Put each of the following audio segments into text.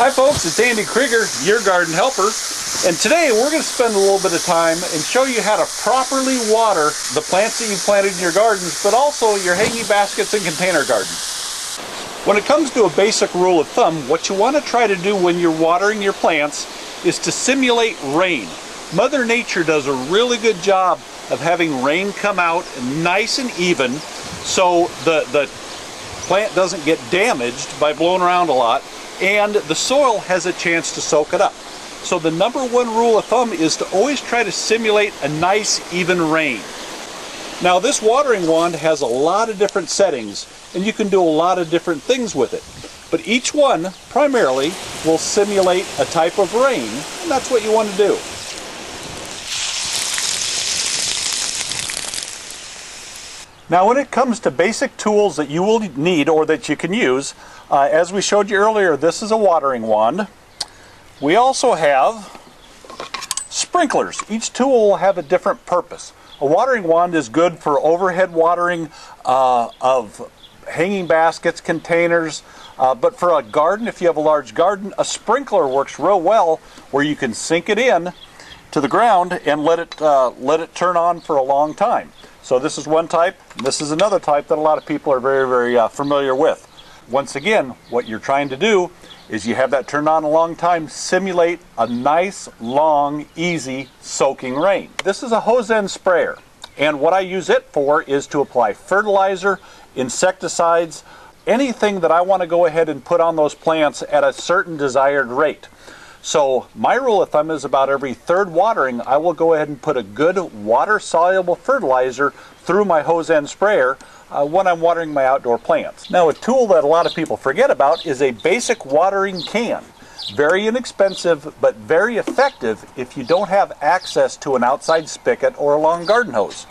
Hi folks, it's Andy Krieger, your garden helper, and today we're going to spend a little bit of time and show you how to properly water the plants that you planted in your gardens, but also your hanging baskets and container gardens. When it comes to a basic rule of thumb, what you want to try to do when you're watering your plants is to simulate rain. Mother Nature does a really good job of having rain come out nice and even so the plant doesn't get damaged by blowing around a lot, and the soil has a chance to soak it up. So the number one rule of thumb is to always try to simulate a nice even rain. Now this watering wand has a lot of different settings and you can do a lot of different things with it. But each one primarily will simulate a type of rain, and that's what you want to do. Now when it comes to basic tools that you will need or that you can use, as we showed you earlier, this is a watering wand. We also have sprinklers. Each tool will have a different purpose. A watering wand is good for overhead watering of hanging baskets, containers, but for a garden, if you have a large garden, a sprinkler works real well where you can sink it in to the ground and let it turn on for a long time. So this is one type, this is another type that a lot of people are very familiar with. Once again, what you're trying to do is you have that turned on a long time, simulate a nice, long, easy soaking rain. This is a hose end sprayer, and what I use it for is to apply fertilizer, insecticides, anything that I want to go ahead and put on those plants at a certain desired rate. So my rule of thumb is about every third watering, I will go ahead and put a good water-soluble fertilizer through my hose end sprayer when I'm watering my outdoor plants. Now a tool that a lot of people forget about is a basic watering can. Very inexpensive, but very effective if you don't have access to an outside spigot or a long garden hose.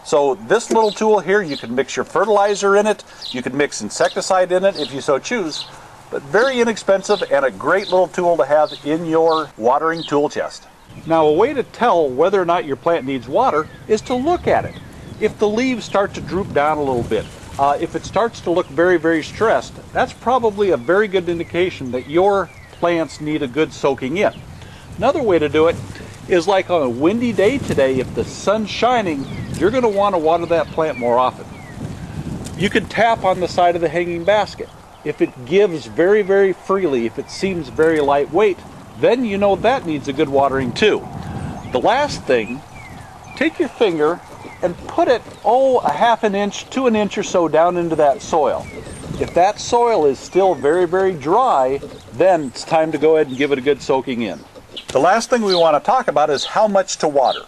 So this little tool here, you can mix your fertilizer in it, you can mix insecticide in it if you so choose, but very inexpensive and a great little tool to have in your watering tool chest. Now a way to tell whether or not your plant needs water is to look at it. If the leaves start to droop down a little bit, if it starts to look very stressed, that's probably a very good indication that your plants need a good soaking in. Another way to do it is like on a windy day today, if the sun's shining, you're going to want to water that plant more often. You can tap on the side of the hanging basket. If it gives very freely, if it seems very lightweight, then you know that needs a good watering too. The last thing, take your finger and put it, a half an inch to an inch or so down into that soil. If that soil is still very dry, then it's time to go ahead and give it a good soaking in. The last thing we want to talk about is how much to water.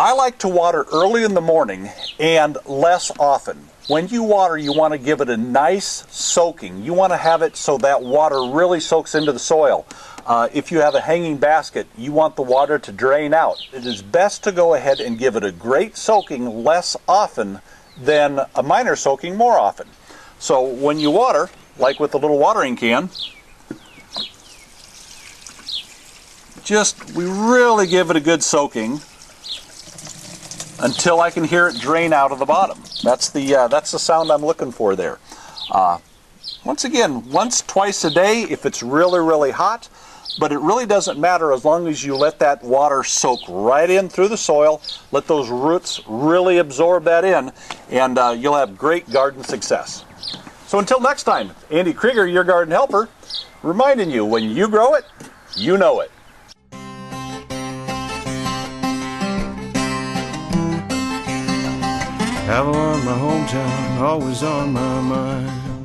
I like to water early in the morning and less often. When you water, you want to give it a nice soaking. You want to have it so that water really soaks into the soil. If you have a hanging basket, you want the water to drain out. It is best to go ahead and give it a great soaking less often than a minor soaking more often. So when you water, like with the little watering can, we really give it a good soaking until I can hear it drain out of the bottom. That's the sound I'm looking for there. Once again, twice a day if it's really hot, but it really doesn't matter as long as you let that water soak right in through the soil, let those roots really absorb that in, and you'll have great garden success. So until next time, Andy Krieger, your garden helper, reminding you, when you grow it, you know it. Avalon, my hometown, always on my mind.